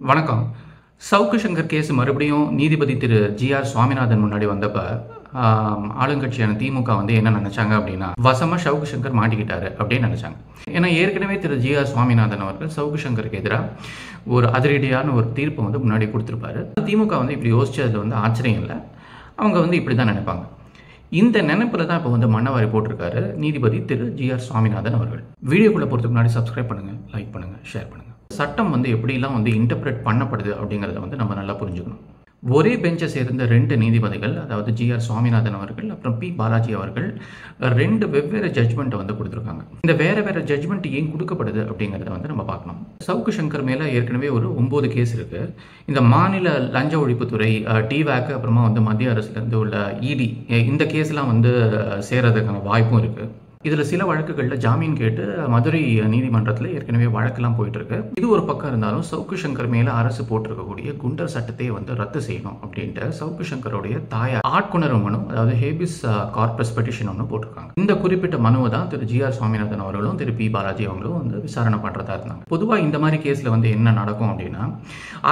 வணக்கம். சவுக்கு சங்கர் கேஸ் மறுபடியும் நீதிபதி திரு ஜி.ஆர். சுவாமிநாதன் முன்னாடி வந்தப்ப ஆளுங்கட்சியான திமுக என்ன நினைச்சாங்க அப்படின்னா, வசமா சவுக்கு சங்கர் மாட்டிக்கிட்டாரு அப்படின்னு நினைச்சாங்க. ஏன்னா ஏற்கனவே திரு ஜி.ஆர். சுவாமிநாதன் அவர்கள் சவுக்கு சங்கருக்கு எதிராக ஒரு அதிரடியான ஒரு தீர்ப்பை முன்னாடி கொடுத்துருப்பாரு. திமுக இப்படி யோசிச்சது ஆச்சரியம் இல்லை. அவங்க இப்படி தான் நினைப்பாங்க. இந்த நினைப்பில் தான் இப்போ மண்ணவாரி போட்டிருக்காரு நீதிபதி திரு ஜி.ஆர். சுவாமிநாதன் அவர்கள். வீடியோக்குள்ளே போகிறதுக்கு முன்னாடி சப்ஸ்கிரைப் பண்ணுங்கள், லைக் பண்ணுங்கள், ஷேர் பண்ணுங்கள். சட்டம் எப்படிலாம் இன்டர்பிரேட் பண்ணப்படுது அப்படிங்கிறத நம்ம நல்லா புரிஞ்சுக்கணும். ஒரே பெஞ்சை சேர்ந்த 2 நீதிபதிகள், அதாவது ஜி.ஆர். சுவாமிநாதன் அவர்கள் அப்புறம் பி. பாலாஜி அவர்கள் 2 வெவ்வேறு ஜட்ஜ்மெண்ட்டை கொடுத்துருக்காங்க. இந்த வேறு ஜட்ஜ்மெண்ட் ஏன் கொடுக்கப்படுது அப்படிங்கிறத நம்ம பார்க்கணும். சவுக்கு சங்கர் மேலே ஏற்கனவே ஒரு 9 கேஸ் இருக்கு. இந்த மாநில லஞ்ச ஒழிப்புத்துறை, டிவேக், அப்புறமா மத்திய அரசுலேருந்து உள்ள இடி, இந்த கேஸ்லாம் சேரதுக்கான வாய்ப்பும் இருக்கு. இதில் சில வழக்குகளில் ஜாமீன் கேட்டு மதுரை நீதிமன்றத்தில் ஏற்கனவே வழக்கெல்லாம் போயிட்டு இருக்கு. இது ஒரு பக்கம் இருந்தாலும் சவுக்கு சங்கர் மேலே அரசு போட்டிருக்கக்கூடிய குண்டர் சட்டத்தை ரத்து செய்யணும் அப்படின்ட்டு சவுக்கு சங்கருடைய தாயார் ஆட்கொணர்வு மனு, அதாவது ஹேபிஸ் கார்பஸ் பெட்டிஷன் போட்டிருக்காங்க. இந்த குறிப்பிட்ட மனுவை தான் திரு ஜி.ஆர். சுவாமிநாதன் அவர்களும் திரு பி. பாலாஜி அவங்களும் விசாரணை பண்ணுறதா இருந்தாங்க. பொதுவாக இந்த மாதிரி கேஸில் என்ன நடக்கும் அப்படின்னா,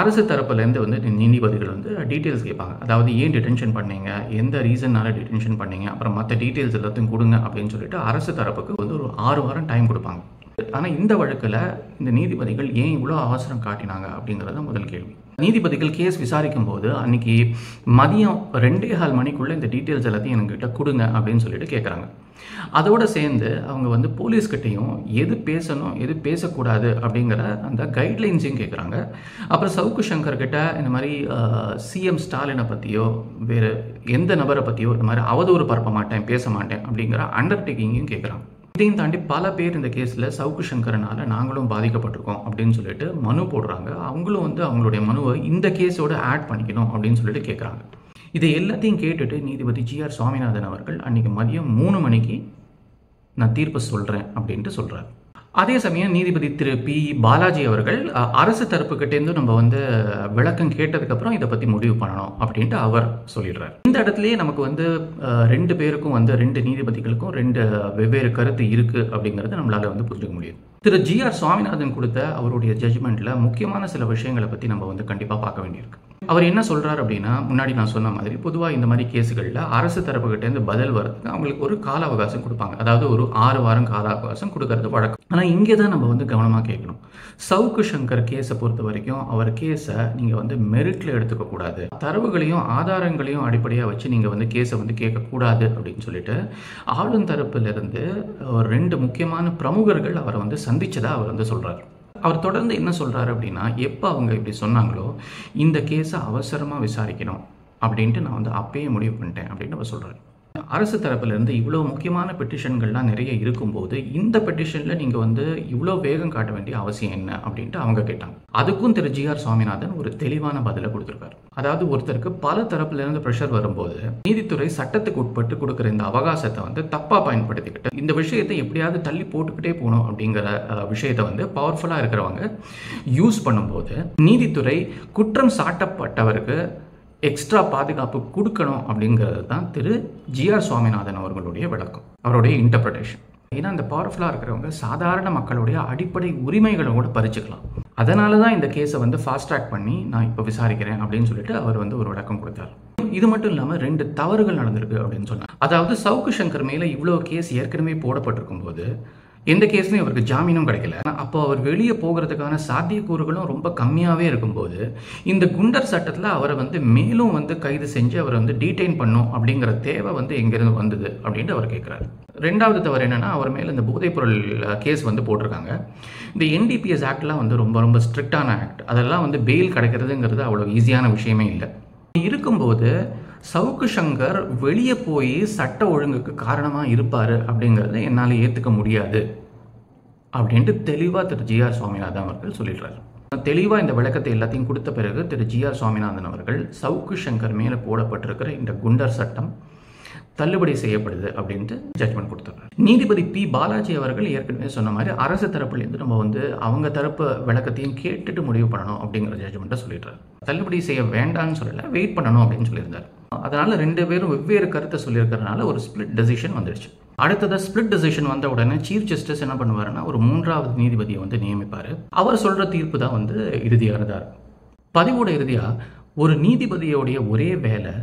அரசு தரப்புலேருந்து நீதிபதிகள் டீட்டெயில்ஸ் கேட்பாங்க. அதாவது ஏன் டிடென்ஷன் பண்ணீங்க, எந்த ரீசன்னால டிடென்ஷன் பண்ணீங்க, அப்புறம் மற்ற டீட்டெயில்ஸ் எல்லாத்தையும் கொடுங்க அப்படின்னு சொல்லிட்டு அரசு தரப்புக்கு ஒரு 6 வாரம் டைம் கொடுப்பாங்க. ஆனால் இந்த வழக்கில் இந்த நீதிபதிகள் ஏன் இவ்வளோ அவசரம் காட்டினாங்க அப்படிங்கிறத முதல் கேள்வி. நீதிபதிகள் கேஸ் விசாரிக்கும் போது அன்னைக்கு மதியம் 2:15 மணிக்குள்ளே இந்த டீட்டெயில்ஸ் எல்லாத்தையும் என்கிட்ட கொடுங்க அப்படின்னு சொல்லிட்டு கேட்குறாங்க. அதோடு சேர்ந்து அவங்க போலீஸ்கிட்டையும் எது பேசணும் எது பேசக்கூடாது அப்படிங்கிற அந்த கைட்லைன்ஸையும் கேட்குறாங்க. அப்புறம் சவுக்கு சங்கர் கிட்ட இந்த மாதிரி சிஎம் ஸ்டாலினை பற்றியோ வேறு எந்த நபரை பற்றியோ இந்த மாதிரி அவதூறு பரப்ப மாட்டேன், பேச மாட்டேன் அப்படிங்கிற அண்டர்டேக்கிங்கையும் கேட்குறாங்க. இதையும் தாண்டி பல பேர் இந்த கேஸில் சவுக்கு சங்கரனால நாங்களும் பாதிக்கப்பட்டிருக்கோம் அப்படின்னு சொல்லிட்டு மனு போடுறாங்க. அவங்களும் அவங்களுடைய மனுவை இந்த கேஸோட ஆட் பண்ணிக்கணும் அப்படின்னு சொல்லிட்டு கேட்குறாங்க. இதை எல்லாத்தையும் கேட்டுட்டு நீதிபதி ஜி.ஆர். சுவாமிநாதன் அவர்கள் அன்றைக்கி மதியம் 3 மணிக்கு நான் தீர்ப்பு சொல்கிறேன் அப்படின்ட்டு சொல்கிறார். அதே சமயம் நீதிபதி திரு பி. பாலாஜி அவர்கள் அரசு தரப்புக்கிட்டேருந்து நம்ம விளக்கம் கேட்டதுக்கப்புறம் இதை பற்றி முடிவு பண்ணணும் அப்படின்ட்டு அவர் சொல்லிடுறார். இந்த இடத்துலையே நமக்கு 2 பேருக்கும் 2 நீதிபதிகளுக்கும் 2 வெவ்வேறு கருத்து இருக்குது அப்படிங்கிறத நம்மளால் புரிஞ்சுக்க முடியும். திரு ஜி.ஆர். சுவாமிநாதன் கொடுத்த அவருடைய ஜட்ஜ்மெண்ட்டில் முக்கியமான சில விஷயங்களை பற்றி நம்ம கண்டிப்பாக பார்க்க வேண்டியிருக்கு. அவர் என்ன சொல்கிறார் அப்படின்னா, முன்னாடி நான் சொன்ன மாதிரி பொதுவாக இந்த மாதிரி கேஸுகளில் அரசு தரப்புக்கிட்டேருந்து பதில் வரதுக்கு அவங்களுக்கு ஒரு கால அவகாசம் கொடுப்பாங்க. அதாவது ஒரு 6 வாரம் கால அவகாசம் கொடுக்கறது வழக்கம். ஆனால் இங்கே தான் நம்ம கவனமாக கேட்கணும். சவுக்கு சங்கர் கேஸை பொறுத்த வரைக்கும் அவர் கேஸை நீங்கள் மெரிட்டில் எடுத்துக்கக்கூடாது, தரவுகளையும் ஆதாரங்களையும் அடிப்படையாக வச்சு நீங்கள் கேஸை கேட்கக்கூடாது அப்படின்னு சொல்லிட்டு ஆளும் தரப்பிலிருந்து 2 முக்கியமான பிரமுகர்கள் அவரை சந்திச்சதாக அவர் சொல்கிறார். அவர் தொடர்ந்து என்ன சொல்கிறாரு அப்படின்னா, எப்போ அவங்க இப்படி சொன்னாங்களோ இந்த கேஸை அவசரமாக விசாரிக்கணும் அப்படின்ட்டு நான் அப்பயே முடிவு பண்ணிட்டேன் அப்படின்னு அவர் சொல்கிறார். அரசு தரப்பிலிருந்து இவ்வளோ முக்கியமான பெட்டிஷன்கள்லாம் நிறைய இருக்கும்போது இந்த பெட்டிஷனில் நீங்கள் இவ்வளோ வேகம் காட்ட வேண்டிய அவசியம் என்ன அப்படின்ட்டு அவங்க கேட்டாங்க. அதுக்கும் திரு ஜி.ஆர். சுவாமிநாதன் ஒரு தெளிவான பதிலை கொடுத்துருக்காரு. அதாவது ஒருத்தருக்கு பல தரப்பிலிருந்து ப்ரெஷர் வரும்போது நீதித்துறை சட்டத்துக்கு உட்பட்டு கொடுக்குற இந்த அவகாசத்தை தப்பாக பயன்படுத்திக்கிட்டு இந்த விஷயத்தை எப்படியாவது தள்ளி போட்டுக்கிட்டே போகணும் அப்படிங்கிற விஷயத்தை பவர்ஃபுல்லாக இருக்கிறவங்க யூஸ் பண்ணும்போது நீதித்துறை குற்றம் சாட்டப்பட்டவருக்கு எக்ஸ்ட்ரா பாதுகாப்பு கொடுக்கணும் அப்படிங்கிறது தான் திரு ஜி.ஆர். சுவாமிநாதன் அவர்களுடைய விளக்கம், அவருடைய இன்டர்பிரேஷன். ஏன்னா இந்த பவர்ஃபுல்லாக இருக்கிறவங்க சாதாரண மக்களுடைய அடிப்படை உரிமைகளை கூட பறிச்சுக்கலாம். அதனால தான் இந்த கேஸை ஃபாஸ்ட் ட்ராக் பண்ணி நான் இப்போ விசாரிக்கிறேன் அப்படின்னு சொல்லிட்டு அவர் ஒரு விளக்கம் கொடுத்தார். இது மட்டும் இல்லாமல் 2 தவறுகள் நடந்திருக்கு அப்படின்னு சொன்னார். அதாவது சவுக்கு சங்கர் மேலே இவ்வளோ கேஸ் ஏற்கனவே போடப்பட்டிருக்கும் போது எந்த கேஸ்லையும் அவருக்கு ஜாமீனும் கிடைக்கல. அப்போ அவர் வெளியே போகிறதுக்கான சாத்தியக்கூறுகளும் ரொம்ப கம்மியாகவே இருக்கும்போது இந்த குண்டர் சட்டத்தில் அவரை மேலும் கைது செஞ்சு அவரை டீடைன் பண்ணும் அப்படிங்கிற தேவை எங்கேருந்து வந்தது அப்படின்ட்டு அவர் கேட்குறாரு. 2வது தவறு என்னென்னா, அவர் மேலே இந்த போதைப்பொருள் கேஸ் போட்டிருக்காங்க. இந்த NDPS ஆக்ட்லாம் ரொம்ப ரொம்ப ஸ்ட்ரிக்டான ஆக்ட். அதெல்லாம் பெயில் கிடைக்கிறதுங்கிறது அவ்வளோ ஈஸியான விஷயமே இல்லை. இருக்கும்போது சவுக்கு சங்கர் வெளியே போய் சட்ட ஒழுங்குக்கு காரணமாக இருப்பார் அப்படிங்கிறத என்னால் ஏற்றுக்க முடியாது அப்படின்ட்டு தெளிவாக திரு ஜி.ஆர். சுவாமிநாதன் அவர்கள் சொல்லிடுறாரு. தெளிவாக இந்த விளக்கத்தை எல்லாத்தையும் கொடுத்த பிறகு திரு ஜி.ஆர். சுவாமிநாதன் அவர்கள் சவுக்கு சங்கர் மேலே போடப்பட்டிருக்கிற இந்த குண்டர் சட்டம் தள்ளுபடி செய்யப்படுது அப்படின்ட்டு ஜட்மெண்ட் கொடுத்துருக்காரு. நீதிபதி பி. பாலாஜி அவர்கள் ஏற்கனவே சொன்ன மாதிரி அரசு தரப்புலேருந்து நம்ம அவங்க தரப்பு விளக்கத்தையும் கேட்டுட்டு முடிவு பண்ணணும் அப்படிங்கிற ஜட்மெண்ட்டை சொல்லிடுறாரு. தள்ளுபடி செய்ய வேண்டாம்னு சொல்லலை, வெயிட் பண்ணணும் அப்படின்னு சொல்லியிருந்தார். அதனால 2 பேரும் வெவ்வேறு கருத்தை சொல்லியிருக்கிறதுனால ஒரு ஸ்பிளிட் டெசிஷன் வந்துடுச்சு. அடுத்தது ஸ்பிளிட் டெசிஷன் வந்த உடனே சீஃப் ஜஸ்டிஸ் என்ன பண்ணுவாருன்னா ஒரு 3வது நீதிபதியை நியமிப்பார். அவர் சொல்கிற தீர்ப்பு தான் இறுதியானதாக இருக்கும். பதிவோட இறுதியாக ஒரு நீதிபதியோடைய ஒரே வேலை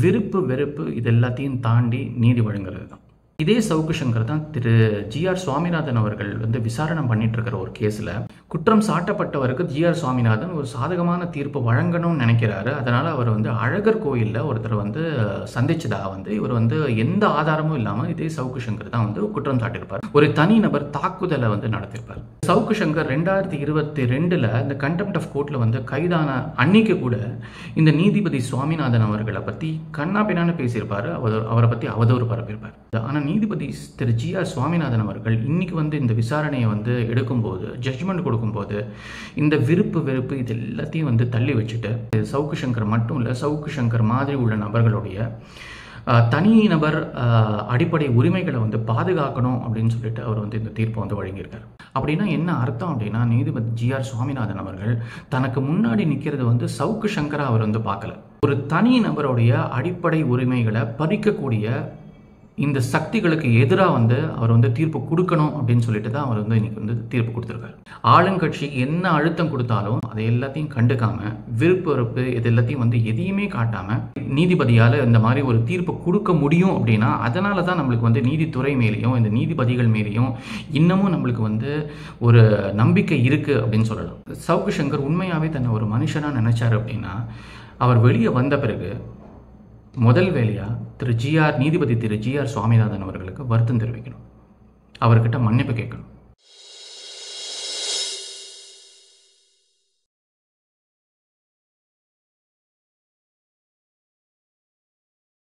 விருப்பு வெறுப்பு இது எல்லாத்தையும் தாண்டி நீதி வழங்குறது தான். இதே சவுக்கு சங்கர் தான் திரு ஜிஆர் சுவாமிநாதன் அவர்கள் வந்து விசாரணை பண்ணிட்டு இருக்கிற ஒரு கேஸில் குற்றம் சாட்டப்பட்டவருக்கு ஜிஆர் சுவாமிநாதன் ஒரு சாதகமான தீர்ப்பு வழங்கணும்னு நினைக்கிறாரு. அதனால் அவர் வந்து அழகர் கோயிலில் ஒருத்தர் வந்து சந்திச்சதா வந்து இவர் வந்து எந்த ஆதாரமும் இல்லாமல் இதே சவுக்கு சங்கர் தான் வந்து குற்றம் சாட்டியிருப்பார். ஒரு தனிநபர் தாக்குதலை வந்து நடத்தியிருப்பார். சவுக்கு சங்கர் 2022 இந்த கண்டெம்ட் ஆஃப் கோர்ட்டில் வந்து கைதான அன்னைக்கு கூட இந்த நீதிபதி சுவாமிநாதன் அவர்களை பற்றி கண்ணா பின்னான்னு பேசியிருப்பார். அவரை பற்றி அவதூறு பரப்பியிருப்பார். ஆனால் நீதிபதி திரு ஜிஆர் சுவாமிநாதன் அவர்கள் இன்னைக்கு வந்து இந்த விசாரணையை வந்து எடுக்கும்போது, ஜட்ஜ்மெண்ட் கொடுக்கும்போது, இந்த விருப்பு வெறுப்பு இது எல்லாத்தையும் வந்து தள்ளி வச்சுட்டு சவுக்கு சங்கர் மட்டும் இல்லை, சவுக்கு சங்கர் மாதிரி உள்ள நபர்களுடைய தனிநபர் அடிப்படை உரிமைகளை வந்து பாதுகாக்கணும் அப்படின்னு சொல்லிட்டு அவர் வந்து இந்த தீர்ப்பை வந்து வழங்கியிருக்கார். அப்படின்னா என்ன அர்த்தம் அப்படின்னா, நீதிபதி ஜிஆர் சுவாமிநாதன் அவர்கள் தனக்கு முன்னாடி நிற்கிறது வந்து சவுக்கு சங்கரை அவர் வந்து பார்க்கல. ஒரு தனி நபருடைய அடிப்படை உரிமைகளை பறிக்கக்கூடிய இந்த சக்திகளுக்கு எதிராக வந்து அவர் வந்து தீர்ப்பு கொடுக்கணும் அப்படின்னு சொல்லிட்டு தான் அவர் வந்து இன்னைக்கு வந்து தீர்ப்பு கொடுத்துருக்காரு. ஆளுங்கட்சி என்ன அழுத்தம் கொடுத்தாலும் அதை எல்லாத்தையும் கண்டுக்காம, விருப்பு வெறுப்பு இது எல்லாத்தையும் வந்து எதையுமே காட்டாம நீதிபதியால் இந்த மாதிரி ஒரு தீர்ப்பு கொடுக்க முடியும் அப்படின்னா, அதனால தான் நம்மளுக்கு வந்து நீதித்துறை மேலேயும் இந்த நீதிபதிகள் மேலேயும் இன்னமும் நம்மளுக்கு வந்து ஒரு நம்பிக்கை இருக்கு அப்படின்னு சொல்லலாம். சவுக்கு சங்கர் உண்மையாகவே தன்னை ஒரு மனுஷனாக நினைச்சாரு அப்படின்னா, அவர் வெளியே வந்த பிறகு முதல் வேலையாக நீதிபதி திரு ஜிஆர் சுவாமிநாதன் அவர்களுக்கு வருத்தம் தெரிவிக்கணும், அவர்கிட்ட மன்னிப்பு கேட்கணும்.